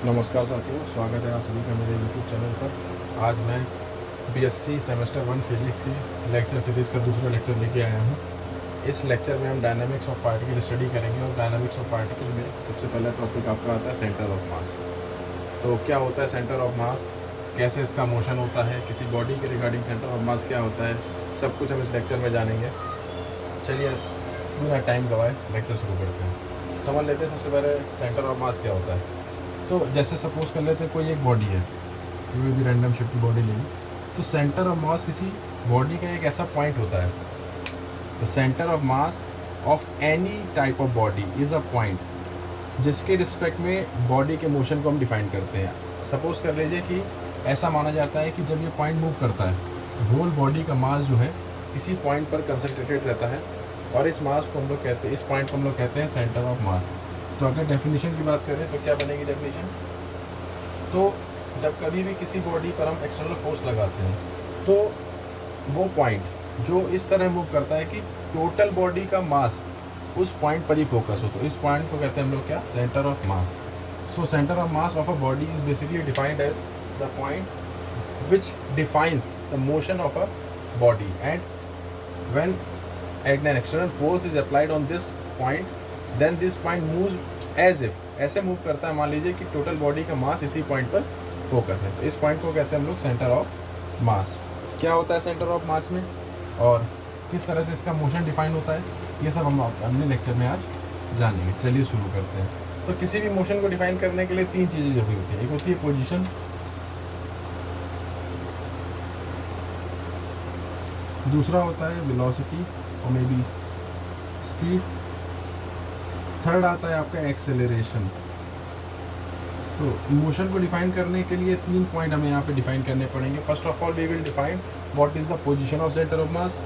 नमस्कार साथियों, स्वागत है आप सभी का मेरे YouTube चैनल पर। आज मैं बीएससी सेमेस्टर 1 फिजिक्स की लेक्चर सीरीज़ का दूसरा लेक्चर लेके आया हूँ। इस लेक्चर में हम डायनामिक्स ऑफ पार्टिकल स्टडी करेंगे और डायनामिक्स ऑफ पार्टिकल में सबसे पहला टॉपिक आपका आता है सेंटर ऑफ मास। तो क्या होता है सेंटर ऑफ मास, कैसे इसका मोशन होता है, किसी बॉडी के रिगार्डिंग सेंटर ऑफ मास क्या होता है, सब कुछ हम इस लेक्चर में जानेंगे। चलिए पूरा टाइम गवाए लेक्चर शुरू करते हैं। समझ लेते हैं सबसे पहले सेंटर ऑफ मास क्या होता है। तो जैसे सपोज कर लेते हैं कोई एक बॉडी है, कोई भी रैंडम शिफ्ट बॉडी लेंगे, तो सेंटर ऑफ मास किसी बॉडी का एक ऐसा पॉइंट होता है। The centre of mass of any type of body is a point जिसके रिस्पेक्ट में बॉडी के मोशन को हम डिफाइन करते हैं। सपोज कर लीजिए कि ऐसा माना जाता है कि जब ये पॉइंट मूव करता है, होल बॉडी का मास जो है इसी पॉइंट पर कंसंट्रेटेड रहता है, और इस मास को हम लोग कहते हैं, इस पॉइंट को हम लोग कहते हैं सेंटर ऑफ मास। तो अगर डेफिनेशन की बात करें तो क्या बनेगी डेफिनेशन? तो जब कभी भी किसी बॉडी पर हम एक्सटर्नल फोर्स लगाते हैं तो वो पॉइंट जो इस तरह मूव करता है कि टोटल बॉडी का मास उस पॉइंट पर ही फोकस हो, तो इस पॉइंट को कहते हैं हम लोग क्या? Centre of mass. So centre of mass of a body is basically defined as the point which defines the motion of a body, and when an external force is applied on this point, then this point moves as if, ऐसे move करता है। मान लीजिए कि total body का मास इसी point पर focus है, तो इस पॉइंट को कहते हैं हम लोग सेंटर ऑफ मास। क्या होता है सेंटर ऑफ मास में और किस तरह से इसका मोशन डिफाइन होता है, ये सब हम अपने लेक्चर में आज जानेंगे। चलिए शुरू करते हैं। तो किसी भी मोशन को डिफाइन करने के लिए तीन चीज़ें जरूरी होती है। एक होती है पोजिशन, दूसरा होता है वेलोसिटी और मे बी स्पीड, थर्ड आता है आपका एक्सेलरेशन। तो मोशन को डिफाइन करने के लिए तीन पॉइंट हमें यहाँ पे डिफाइन करने पड़ेंगे। First of all we will define what is the position of centre of mass,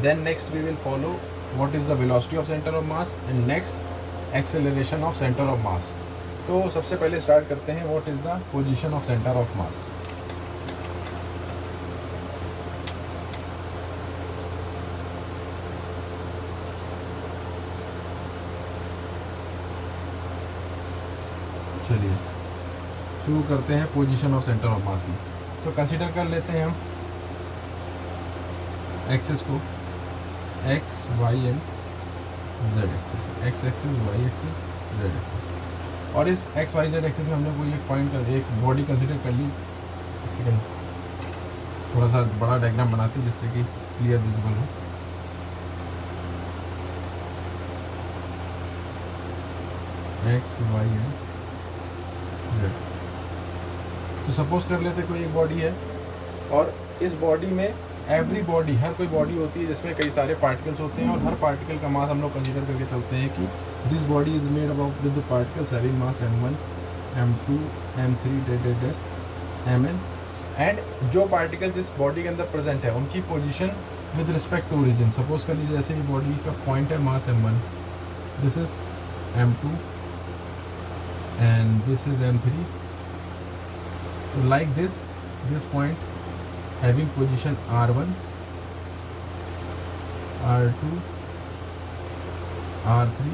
then next we will follow what is the velocity of centre of mass, and next acceleration of centre of mass. तो सबसे पहले start करते हैं what is the position of centre of mass. चलिए शुरू करते हैं position of centre of mass की। तो कंसीडर कर लेते हैं हम एक्सिस को, x y and z axis, x axis, y axis, z axis. और इस एक्स वाई जेड एक्सिस में हमने कोई एक पॉइंट का एक बॉडी कंसीडर कर ली। एक सेकेंड, थोड़ा सा बड़ा डायग्राम बनाते हैं जिससे कि क्लियर विजिबल हो। X y and z. तो सपोज कर लेते कोई एक बॉडी है, और इस बॉडी में एवरी बॉडी, हर कोई बॉडी होती है जिसमें कई सारे पार्टिकल्स होते हैं, और हर पार्टिकल का मास हम लोग कंसीडर करके चलते हैं कि this body is made about with the particles having mass m1, m2, m3, mn, and जो पार्टिकल्स इस बॉडी के अंदर प्रेजेंट है उनकी position with respect to origin. Suppose कर लीजिए जैसे ये बॉडी का पॉइंट है mass m1, this is m2 and this is m3. So like this point having position r1, r2, r3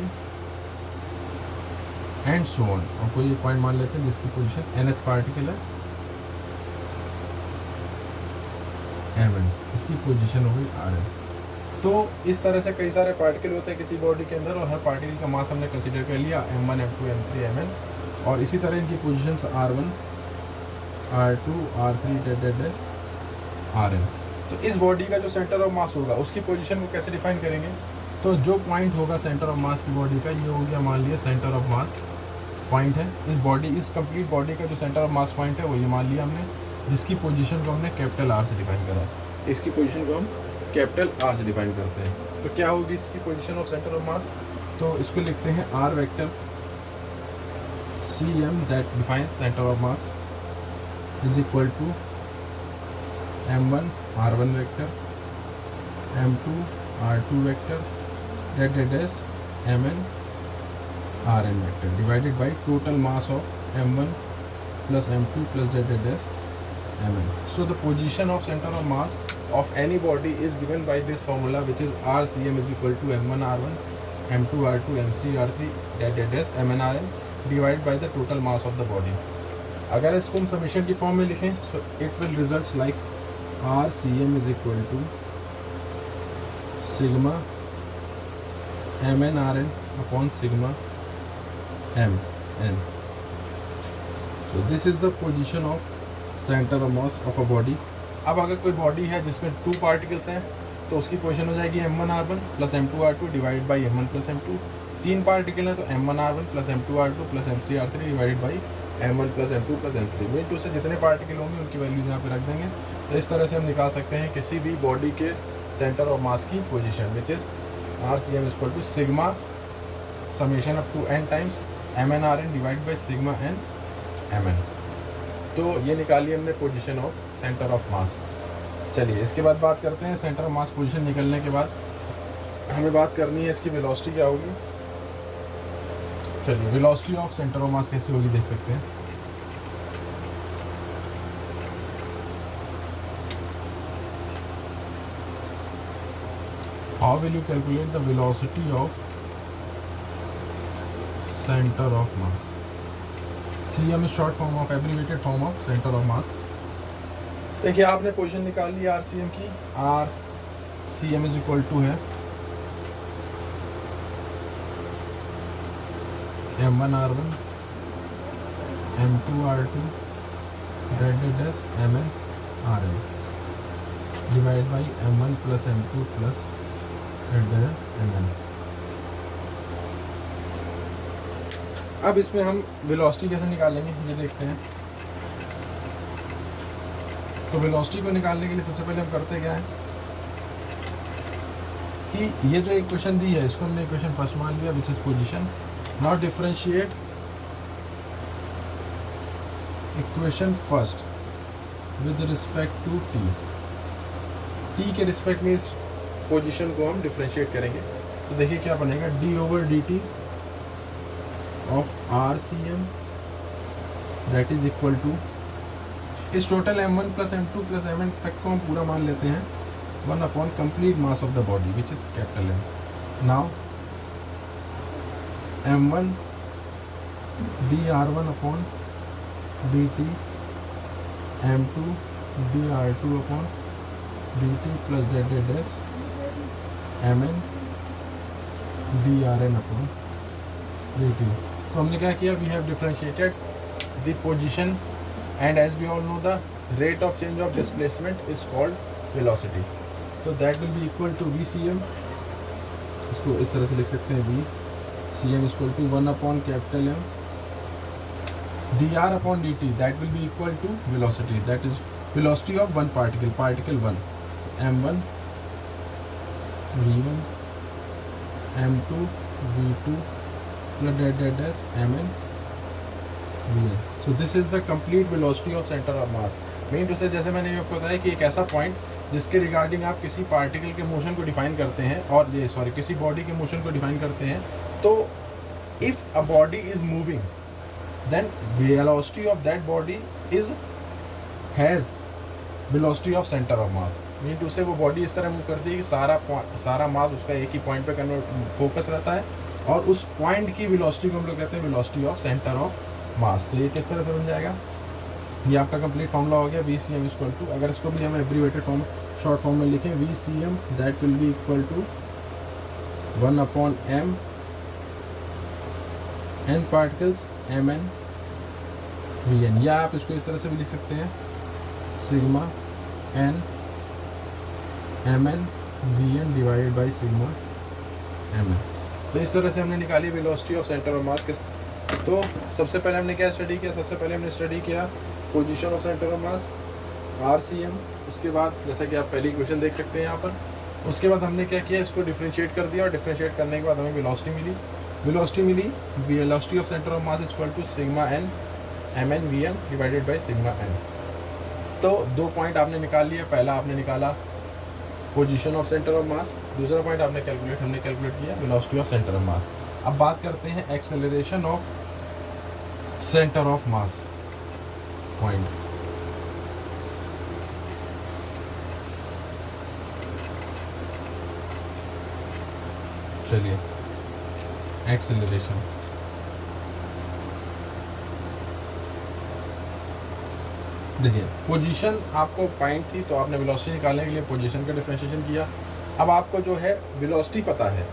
and so on। और कोई एक पॉइंट मान लेते हैं जिसकी पोजीशन nth पार्टिकल है mn, इसकी पोजीशन हो गई rn। तो इस तरह से कई सारे पार्टिकल होते हैं किसी बॉडी के अंदर, और हर पार्टिकल का मास हमने कंसीडर कर लिया m1, m2, m3, mn, और इसी तरह इनकी positions r1, r2, r3, rn। तो इस बॉडी का जो सेंटर ऑफ मास होगा उसकी पोजीशन को कैसे डिफाइन करेंगे? तो जो पॉइंट होगा सेंटर ऑफ मास की बॉडी का, ये हो गया मान लिया सेंटर ऑफ मास पॉइंट है। इस बॉडी, इस कंप्लीट बॉडी का जो सेंटर ऑफ मास पॉइंट है वो ये मान लिया हमने, जिसकी पोजीशन को हमने कैपिटल R से डिफाइन करा। इसकी पोजीशन को हम कैपिटल R से डिफाइन करते हैं। तो क्या होगी इसकी position of centre of mass? तो इसको लिखते हैं R vector CM that defines center of mass is equal to m1 r1 vector, m2 r2 vector, that is mn rn vector divided by total mass of m1 plus m2 plus that is mn. So the position of center of mass of any body is given by this formula, which is RCM is equal to m1 r1, m2 r2, m3 r3, that is mn rn, divided by the total mass of the body. अगर इसको हम summation की form में लिखें so it will result like r c m is equal to sigma m n r n upon sigma m n. So this is the position of centre of mass of a body. अब अगर कोई body है जिसमें 2 particles हैं तो उसकी position हो जाएगी m1r1 plus m2r2 divide by m1 plus m2. 3 particle हैं तो m1r1 plus m2r2 plus m3r3 divide by m1 plus m2 plus m3. Mean to say जितने पार्टिकल होंगे उनकी वैल्यूज यहाँ पे रख देंगे. तो इस तरह से हम निकाल सकते हैं किसी भी बॉडी के सेंटर ऑफ मास की position which is r c M equal to sigma summation up to n times m n r n divide by sigma n m n. तो ये निकाली हमने position of centre of mass. चलिए इसके बाद बात करते हैं सेंटर ऑफ मास पोजीशन निकलने के बाद हमें बात करनी है इसकी वेलोसिटी क्या होगी. चलिए वेलोसिटी ऑफ सेंटर ऑफ मास कैसे होगी देख सकते हैं. How will you calculate the velocity of centre of mass. CM is short form of abbreviated form of center of mass. देखिए आपने पोजीशन निकाल ली RCM की. RCM इज इक्वल टू है M1R1 M2R2 dash MnRn divide by M1 plus M2 plus Mn. अब इसमें हम velocity कैसे निकालेंगे ये देखते हैं. तो वेलोसिटी को निकालने के लिए सबसे पहले हम करते क्या है कि ये जो इक्वेशन दी है इसको हमने इक्वेशन फर्स्ट मान लिया which is position. Now differentiate equation first with respect to t. T के रिस्पेक्ट में इस पोजीशन को हम डिफरेंशिएट करेंगे. तो देखिए क्या बनेगा d over d t of RCM that is equal to इस total m1 plus m2 plus mn तक को हम पूरा मान लेते हैं 1 upon complete mass of the body which is capital M. Now m1 dr1 upon dt m2 dr2 upon dt plus z mn drn upon dt. तो हमने क्या किया we have differentiated the position and as we all know the rate of change of displacement is called velocity. तो that will be equal to V C M. इसको इस तरह से लिख सकते हैं V C M equal to 1 upon capital M D R upon D T. That will be equal to velocity that is velocity of one particle 1 m1 v1 m2 v2 plus mn vn. So this is the complete velocity of center of mass. Mean to say जैसे मैंने आपको बताया कि एक ऐसा point जिसके regarding आप किसी पार्टिकल के मोशन को डिफाइन करते हैं और ये किसी बॉडी के मोशन को डिफाइन करते हैं. तो if a body is moving then velocity of that body is has velocity of centre of mass. Mean to say वो बॉडी इस तरह मूव करती है कि सारा मास उसका एक ही पॉइंट पे फोकस रहता है और उस पॉइंट की वेलोसिटी को हम लोग कहते हैं velocity of centre of mass. तो ये किस तरह से बन जाएगा ये आपका कंप्लीट फॉर्मूला हो गया v C M equal to. अगर इसको भी हम एब्रीवेटेड फॉर्म शॉर्ट फॉर्म में लिखें v C m that will be equal to 1 upon m n particles mn vn. या आप इसको इस तरह से भी लिख सकते हैं sigma n mn vn divided by sigma mn. तो इस तरह से हमने निकाली velocity of centre of mass. तो सबसे पहले हमने क्या स्टडी किया सबसे पहले हमने स्टडी किया position of centre of mass RCM. उसके बाद जैसा कि आप पहली इक्वेशन देख सकते हैं यहाँ पर. उसके बाद हमने क्या किया इसको डिफरेंशिएट कर दिया और डिफरेंशिएट करने के बाद हमें वेलोसिटी मिली velocity of centre of mass equal to sigma n mn vn divided by sigma n. तो 2 पॉइंट आपने निकाल लिया. पहला आपने निकाला पोजीशन ऑफ सेंटर ऑफ मास. दूसरा पॉइंट हमने कैलकुलेट किया वेलोसिटी ऑफ सेंटर ऑफ मास. अब बात करते हैं acceleration of centre of mass point. चलिए एक्सेलरेशन देखिए पोजीशन आपको फाइंड थी, तो आपने वेलोसिटी निकालने के लिए पोजीशन का डिफरेंशिएशन किया। अब आपको जो है वेलोसिटी पता है,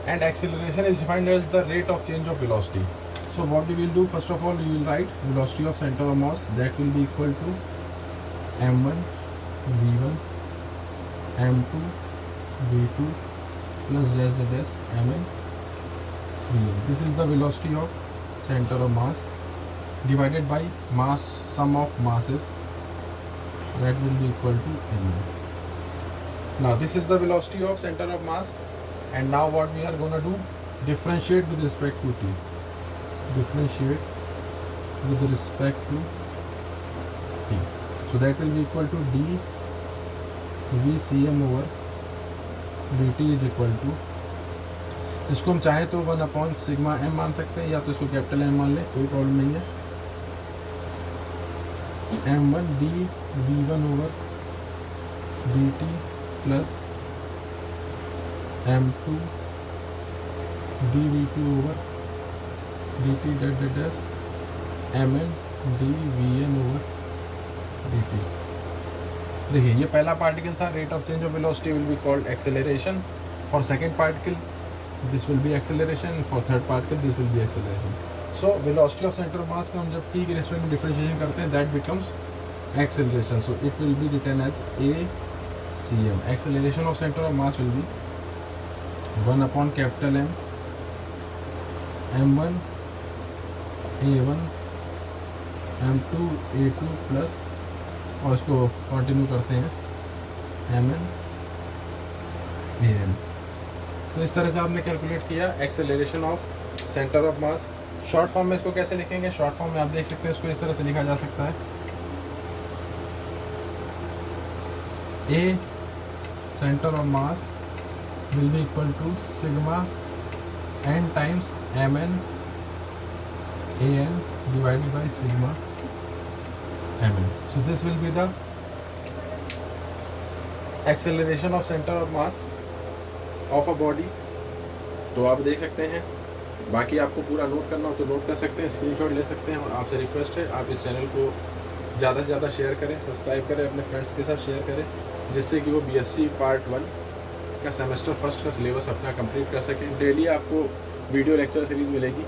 and acceleration is defined as the rate of change of velocity. So what you will do, first of all you will write velocity of centre of mass, that will be equal to m1 v1 m2 v2 plus dash mn v1. This is the velocity of center of mass divided by mass sum of masses, that will be equal to m1. Now this is the velocity of center of mass, and now what we are going to do, differentiate with respect to t. Differentiate with respect to t. So that will be equal to d vcm over dt is equal to, इसको हम चाहे तो 1/σm मान सकते हैं, या तो इसको कैपिटल M मान ले, कोई प्रॉब्लम नहीं है। m1 d v1 over dt plus m2 d v2 over dt dash mn d vn over dt। देखिए ये पहला पार्टिकल था, rate of change of velocity will be called acceleration. For second particle this will be acceleration, for third particle this will be acceleration. So velocity of centre of मास का हम जब t के रिस्पेक्ट में डिफरेंशिएशन करते हैं, that becomes acceleration. So it will be written as ACM। Acceleration of centre of mass will be 1/M m1 a1 m2 a2 plus, और इसको कंटिन्यू करते हैं mn am। तो इस तरह से आपने कैलकुलेट किया acceleration of centre of mass. Short form में इसको कैसे लिखेंगे, शॉर्ट फॉर्म में आप देख सकते हैं, इसको इस तरह से लिखा जा सकता है, A centre of mass will be equal to sigma n times mn an divided by sigma mn. So this will be the acceleration of center of mass of a body. तो आप देख सकते हैं, बाकी आपको पूरा नोट करना हो तो नोट कर सकते हैं, स्क्रीनशॉट ले सकते हैं। और आपसे रिक्वेस्ट है आप इस चैनल को ज़्यादा से ज़्यादा शेयर करें, सब्सक्राइब करें, अपने फ्रेंड्स के साथ शेयर करें, जिससे कि वो BSc पार्ट 1 का सेमेस्टर फर्स्ट का सिलेबस अपना कंप्लीट कर सकें। डेली आपको वीडियो लेक्चर सीरीज़ मिलेगी,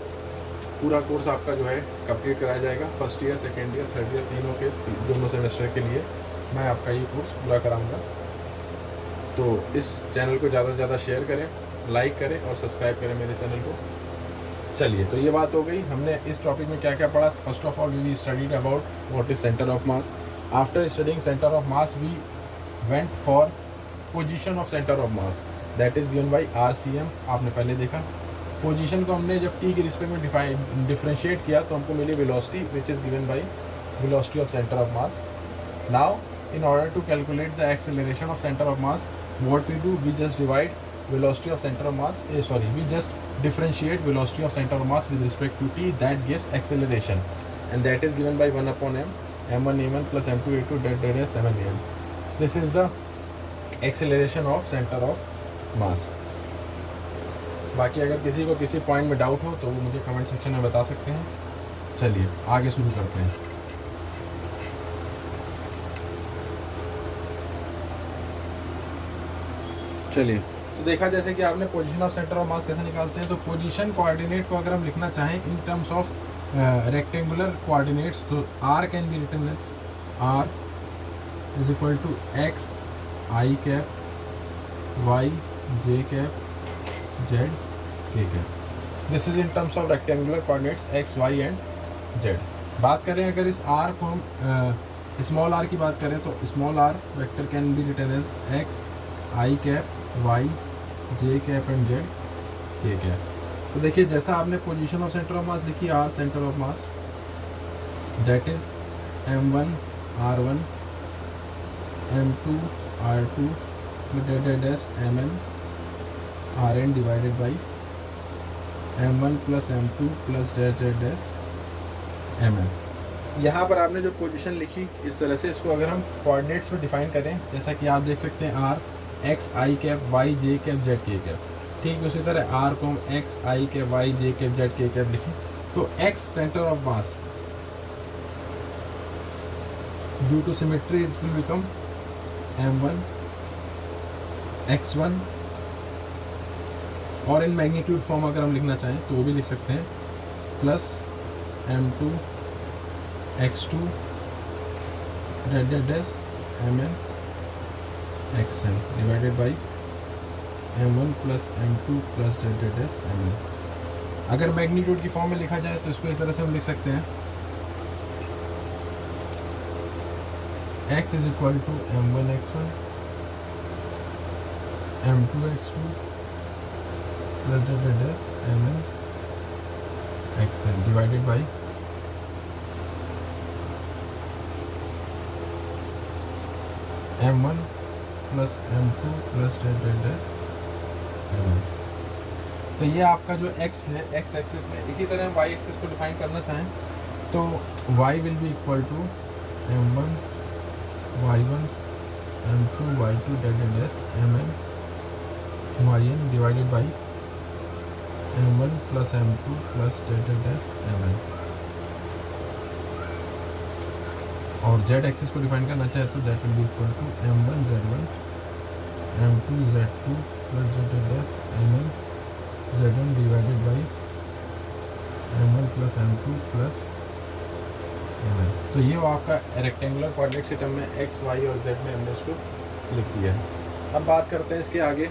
पूरा कोर्स आपका जो है कंप्लीट कराया जाएगा। First year, second year, third year, तीनों के दोनों सेमेस्टर के लिए मैं आपका ये कोर्स पूरा कराऊंगा। तो इस चैनल को ज़्यादा से ज़्यादा शेयर करें, लाइक करें और सब्सक्राइब करें मेरे चैनल को। चलिए, तो ये बात हो गई, हमने इस टॉपिक में क्या क्या पढ़ा। First of all we studied about what is centre of mass. After studying centre of mass we went for position of centre of mass, that is given by RCM। आपने पहले देखा पोजीशन को हमने जब t के रिस्पेक्ट में differentiate किया तो हमको मिली velocity which is given by velocity of centre of mass. Now in order to calculate the acceleration of center of mass, what we do, we just divide velocity of center of mass, we just differentiate velocity of center of mass with respect to t, that gives acceleration, and that is given by 1/m m1 a1 plus m2 a2 that is 7 am. This is the acceleration of center of mass. बाकी अगर किसी को किसी point में doubt हो तो वो मुझे कमेंट सेक्शन में बता सकते हैं। चलिए आगे शुरू करते हैं। चलिए, तो देखा जैसे कि आपने पोजीशन ऑफ सेंटर ऑफ मास कैसे निकालते हैं। तो पोजीशन कोऑर्डिनेट को अगर हम लिखना चाहें in terms of rectangular coordinates, तो r can be written as r is equal to x i cap y j cap z k cap. This is in terms of rectangular coordinates x y and z। बात करें अगर इस r को हम small r की बात करें तो small r vector can be written as x i cap y j cap and z k cap. तो देखिए जैसा आपने position of centre of mass लिखी, r centre of mass that is m1 r1 m2 r2 dash mn rn divided by m1 plus m2 plus dash mn। यहाँ पर आपने जो position लिखी इस तरह से, इसको अगर हम कोऑर्डिनेट्स में डिफाइन करें, जैसा कि आप देख सकते हैं r x i cap y j cap z k cap, ठीक उसी तरह r को हम x i cap y j cap z k cap लिखें। तो x centre of mass due to symmetry it will become m1 x1, और in magnitude form अगर हम लिखना चाहें तो वो भी लिख सकते हैं, plus m2 x2 dash mn xn divided by m1 plus m2 plus dash mn। अगर मैग्नीट्यूड की फॉर्म में लिखा जाए तो इसको इस तरह से हम लिख सकते हैं, x is equal to m1 x1 m2 x2 plus dash mn xn divided by m1 plus m2 plus dash m। तो ये आपका जो x है, x एक्सिस में, इसी तरह हम y एक्सिस को डिफाइन करना चाहें तो y will be equal to m1 y1 m2 y2 dash mn yn divided by m1 plus m2 plus dash mn। और z एक्सिस को डिफाइन करना चाहे तो that will be equal to m1 z1 m2 z2 plus dash mn z1 divided by m1 plus m2 plus mn। तो ये वो आपका rectangular coordinate system में x, y और z में हमने इसको लिख दिया है। अब बात करते हैं इसके आगे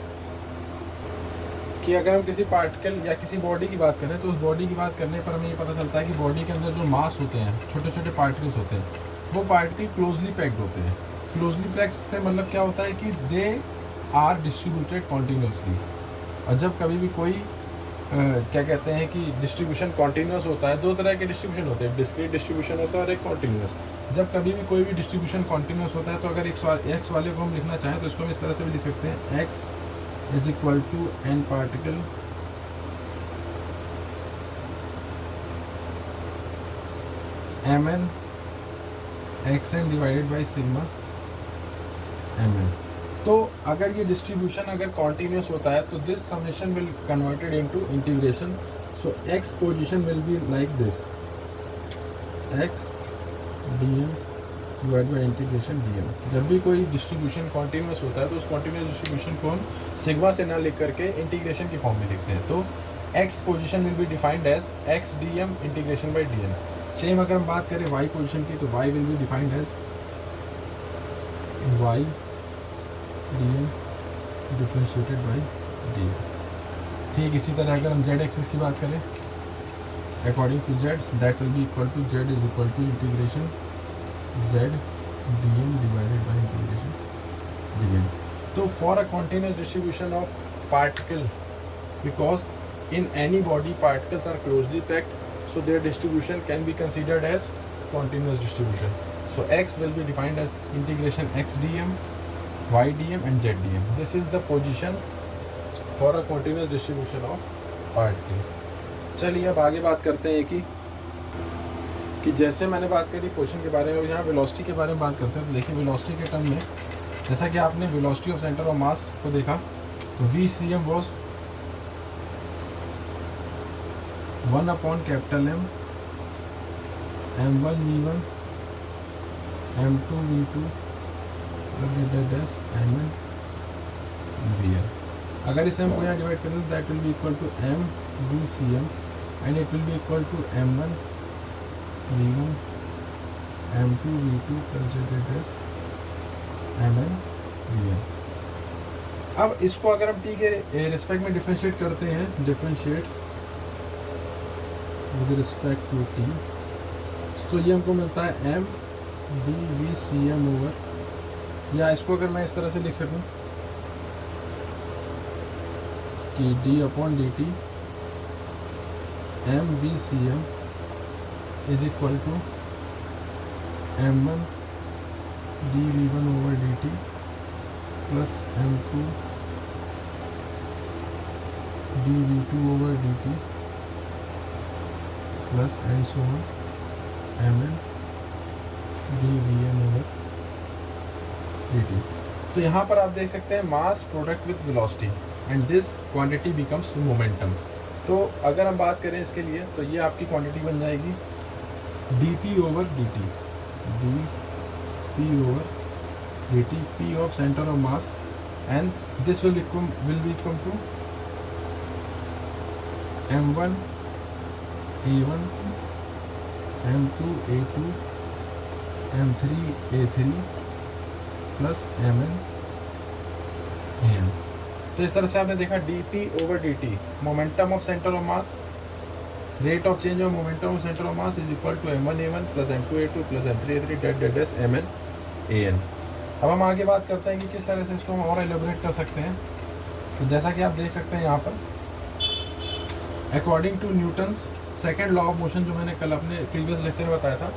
कि अगर हम किसी पार्टिकल या किसी बॉडी की बात करें तो उस बॉडी की बात करने पर हमें ये पता चलता है कि बॉडी के अंदर जो मास होते हैं, छोटे छोटे पार्टिकल्स होते हैं, वो पार्टिकल क्लोजली पैक्ड होते हैं। क्लोजली पैक्ड से मतलब क्या होता है कि दे आर डिस्ट्रीब्यूटेड कॉन्टीन्यूसली। और जब कभी भी कोई क्या कहते हैं कि डिस्ट्रीब्यूशन कॉन्टीन्यूस होता है, दो तरह के डिस्ट्रीब्यूशन होते हैं, डिस्क्रीट डिस्ट्रीब्यूशन होता है और एक कॉन्टीन्यूस। जब कभी भी कोई भी डिस्ट्रीब्यूशन कॉन्टीन्यूस होता है तो अगर एक्स वाले को हम लिखना चाहें तो इसको हम इस तरह से भी लिख सकते हैं, x is equal to n particle mn xn divided by sigma mn। तो अगर ये डिस्ट्रीब्यूशन अगर कॉन्टीन्यूस होता है तो this summation will converted into integration. So x position will be like this, x dm divide by integration dm। जब भी कोई डिस्ट्रीब्यूशन कॉन्टीन्यूस होता है तो उस कॉन्टीन्यूस डिस्ट्रीब्यूशन को हम सिग्मा से ना लिख करके इंटीग्रेशन की फॉर्म में लिखते हैं। तो x position will be defined as x dm integration by dm। Same अगर हम बात करें y पोजीशन की तो y will be defined as y dm differentiated by dm। ठीक इसी तरह अगर हम z एक्सिस की बात करें, according to z that will be equal to z is equal to integration z dm divided by integration dm। तो for a continuous distribution of particle, because in any body particles are closely packed, so their distribution can be considered as continuous distribution. So x will be defined as integration x dm, y dm and z dm. This is the position for a continuous distribution of particle. चलिए अब आगे बात करते हैं कि जैसे मैंने बात करी पोजीशन के बारे में, यहाँ वेलोसिटी के बारे में बात करते हैं। तो देखिए वेलोसिटी के टर्म में जैसा कि आपने वेलोसिटी ऑफ सेंटर ऑफ मास को देखा तो VCM was 1 upon capital M, m1 v1 m2 v2 dash mn vn। अगर इसे हम को यहाँ डिवाइड करें तो that will be equal to m vcm and it will be equal to m1 v1 m2 v2 dash mn vn। अब इसको अगर हम t के रिस्पेक्ट में डिफरेंशिएट करते हैं, differentiate with respect to t, तो ये हमको मिलता है m dvcm ओवर, या इसको अगर मैं इस तरह से लिख सकूं कि d अपॉन dt m vcm is equal to m1 dv1 over dt plus m2 dv2 over dt plus and so on mn dvn over dt। तो यहाँ पर आप देख सकते हैं mass product with velocity and this quantity becomes momentum. तो अगर हम बात करें इसके लिए तो ये आपकी क्वांटिटी बन जाएगी dp over dt, p over dt, p of center of mass, and this will become to m1 a1 m2 a2 m3 a3 plus mn am। तो इस तरह से आपने देखा dp over dt, momentum of centre of mass, rate of change of momentum of centre of mass is equal to m1 a1 plus m2 a2 plus m3 a3 dot dot mn an। अब हम आगे बात करते हैं कि किस तरह से इसको हम और एलिब्रेट कर सकते हैं। तो जैसा कि आप देख सकते हैं यहाँ पर, according to Newton's second law of motion, जो मैंने कल अपने प्रीवियस लेक्चर में बताया था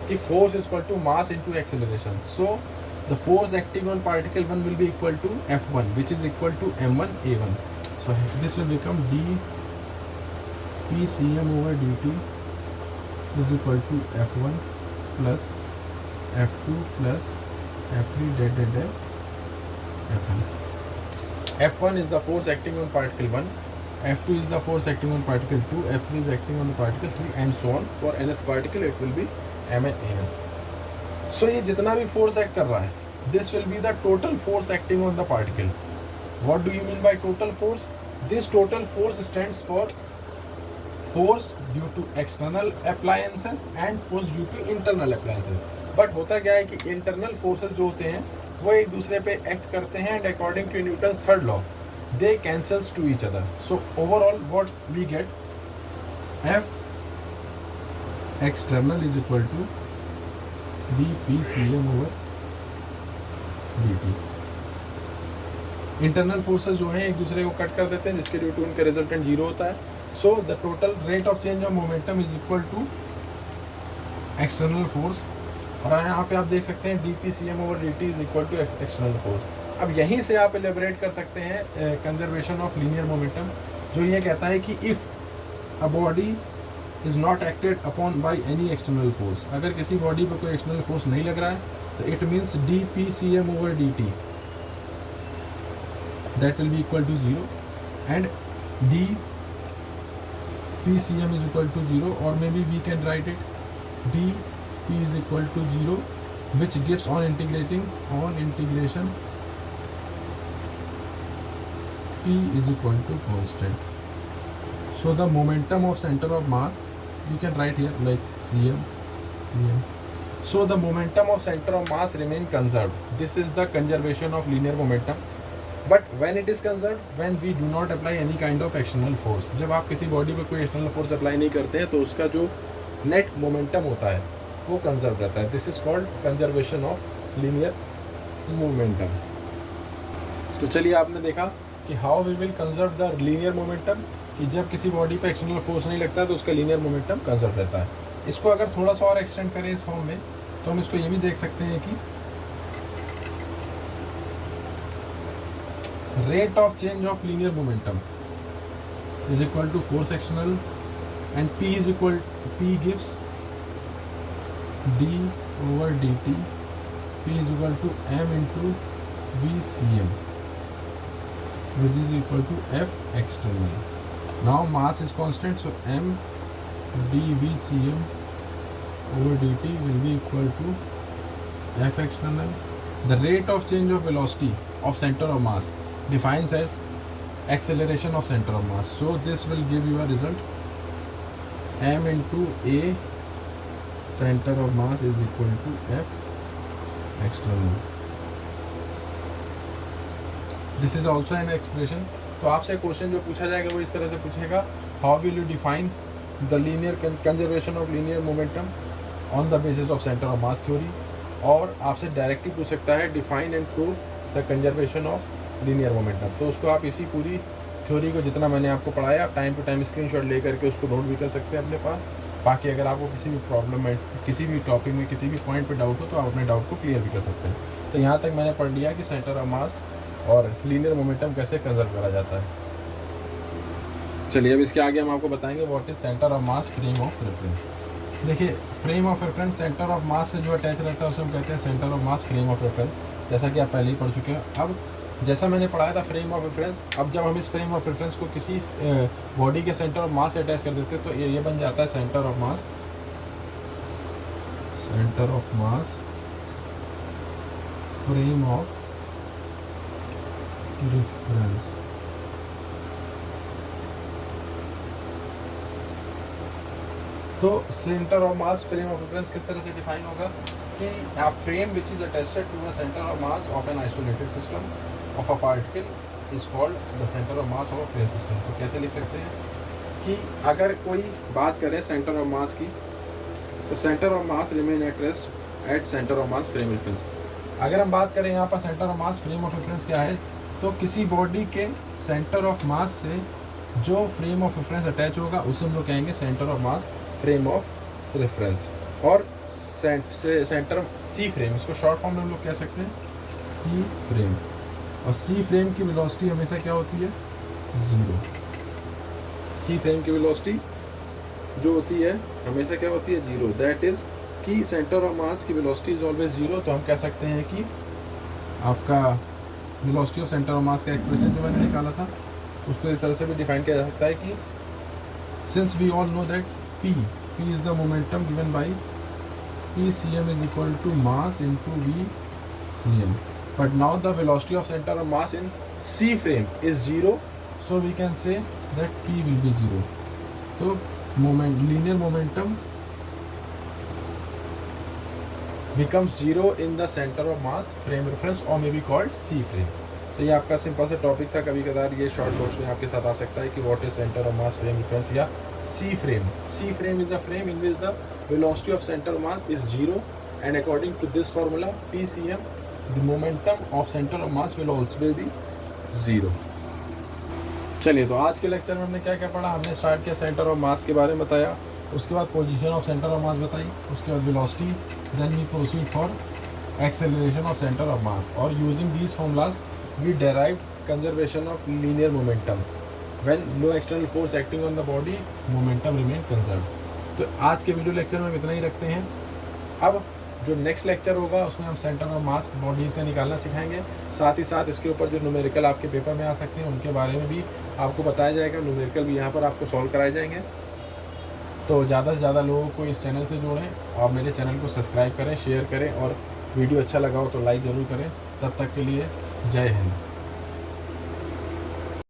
कि force is equal to mass into acceleration. So the force acting on particle 1 will be equal to F1 which is equal to m1 a1। So this will become dpcm over dt is equal to F1 plus F2 plus F3 dash Fn। F1 is the force acting on particle 1, F2 is the force acting on particle 2, F3 is acting on the particle 3 and so on। For nth particle it will be mn an। So ये जितना भी force act कर रहा है, this will be the total force acting on the particle। What do you mean by total force? This total force stands for force due to external appliances and force due to internal appliances। But होता क्या है कि internal forces जो होते हैं वो एक दूसरे पे एक्ट करते हैं, and according to Newton's third law they cancels to each other. So overall what we get, F external is equal to dpcm over dt। Internal forces जो हैं एक दूसरे को कट कर देते हैं, जिसके ड्यू टू उनका रिजल्टेंट जीरो होता है। So the total rate of change of momentum is equal to external force, और यहाँ पे आप देख सकते हैं dpcm over dt is equal to external force. अब यहीं से आप एलिब्रेट कर सकते हैं कंजर्वेशन ऑफ लीनियर मोमेंटम, जो ये कहता है कि if a body is not acted upon by any external force, अगर किसी बॉडी पर कोई एक्सटर्नल फोर्स नहीं लग रहा है तो it means dpcm over dt that will be equal to 0 and dpcm is equal to 0, or maybe we can write it dp is equal to 0, which gives on integration p is equal to constant। So the momentum of center of mass you can write here like cm। So the momentum of center of mass remain conserved। This is the conservation of linear momentum। But when it is conserved, when we do not apply any kind of external force। जब आप किसी body पर कोई external force apply नहीं करते हैं तो उसका जो नेट मोमेंटम होता है वो कंजर्व रहता है। This is called conservation of linear momentum. तो चलिए आपने देखा कि how we will conserve the linear momentum, कि जब किसी बॉडी पे एक्सटर्नल फोर्स नहीं लगता है तो उसका लीनियर मोमेंटम कंजर्व रहता है। इसको अगर थोड़ा सा और एक्सटेंड करें इस फॉर्म में, तो हम इसको ये भी देख सकते हैं कि rate of change of linear momentum is equal to force external and p is equal p gives d over dt, p is equal to m into vcm which is equal to f external। Now mass is constant, so m dvcm over dt will be equal to f external। The rate of change of velocity of center of mass defines as acceleration of center of mass। So this will give you a result m into a center of mass is equal to f external। This is also an expression। तो आपसे question जो पूछा जाएगा वो इस तरह से पूछेगा, how will you define the linear conservation of linear momentum on the basis of centre of mass theory. और आपसे डायरेक्टली पूछ सकता है define and prove the conservation of linear momentum. तो उसको आप इसी पूरी थ्योरी को जितना मैंने आपको पढ़ाया आप टाइम टू टाइम स्क्रीनशॉट ले करके उसको नोट भी कर सकते हैं अपने पास। बाकी अगर आपको किसी भी प्रॉब्लम में, किसी भी टॉपिक में, किसी भी पॉइंट पे डाउट हो तो आप अपने डाउट को क्लियर भी कर सकते हैं। तो यहाँ तक मैंने पढ़ लिया कि सेंटर ऑफ मास और लीनियर मोमेंटम कैसे कंजर्व करा जाता है। चलिए अब इसके आगे हम आपको बताएंगे what is centre of mass, frame of reference. देखिए frame of reference centre of mass से जो अटैच रहता है उसे हम कहते हैं centre of mass, frame of reference, जैसा कि आप पहले ही पढ़ चुके हैं। अब जैसा मैंने पढ़ाया था फ्रेम ऑफ रेफरेंस, अब जब हम इस फ्रेम ऑफ रेफरेंस को किसी बॉडी के सेंटर ऑफ मास से अटैच कर देते हैं तो ये बन जाता है centre of mass frame of reference. तो centre of mass frame of reference किस तरह से डिफाइन होगा कि a frame which is attached to the center of mass of an isolated system of a particle is called the center of mass of a frame system। तो कैसे लिख सकते हैं कि अगर कोई बात करें सेंटर ऑफ मास की, तो centre of mass remain at rest at centre of mass frame reference. अगर हम बात करें यहाँ पर centre of mass frame of reference क्या है, तो किसी बॉडी के सेंटर ऑफ मास से जो फ्रेम ऑफ रेफरेंस अटैच होगा उसे हम लोग कहेंगे centre of mass frame of reference. और सेंटर सी फ्रेम, इसको शॉर्ट फॉर्म में हम लोग कह सकते हैं सी फ्रेम। और सी फ्रेम की वेलोसिटी हमेशा क्या होती है, ज़ीरो। सी फ्रेम की वेलोसिटी जो होती है हमेशा क्या होती है, जीरो। दैट इज कि सेंटर ऑफ मास की वेलोसिटी इज ऑलवेज जीरो। तो हम कह सकते हैं कि आपका वेलोसिटी ऑफ सेंटर ऑफ मास का एक्सप्रेशन जो मैंने निकाला था उसको इस तरह से भी डिफाइन किया जा सकता है कि since we all know that P is the momentum given by PCM is equal to mass into VCM. But now the velocity of center of mass in C frame is zero, so we can say that P will be zero. So linear momentum becomes zero in the center of mass frame reference or may be called C frame. तो ये आपका simple सा topic था। कभी कदार ये short notes में आपके साथ आ सकता है कि what is centre of mass frame reference या C frame. C frame is a frame in which the velocity of center of mass is zero, and according to this formula PCM, the momentum of center of mass will also be zero. चलिए, तो आज के lecture में हमने क्या क्या पढ़ा। हमने स्टार्ट किया सेंटर ऑफ मास के बारे में बताया, उसके बाद position of centre of mass बताई, उसके बाद velocity, then we proceed for acceleration of centre of mass. और using these formulas we derived conservation of linear momentum. When no external force acting on the body, momentum remain conserved। तो आज के video lecture में हम इतना ही रखते हैं। अब जो नेक्स्ट लेक्चर होगा उसमें हम सेंटर ऑफ मास बॉडीज़ का निकालना सिखाएंगे। साथ ही साथ इसके ऊपर जो न्यूमेरिकल आपके पेपर में आ सकते हैं उनके बारे में भी आपको बताया जाएगा। न्यूमेरिकल भी यहाँ पर आपको सॉल्व कराए जाएंगे। तो ज़्यादा से ज़्यादा लोगों को इस चैनल से जोड़ें और मेरे चैनल को सब्सक्राइब करें, शेयर करें, और वीडियो अच्छा लगा हो तो लाइक ज़रूर करें। तब तक के लिए जय हिंद।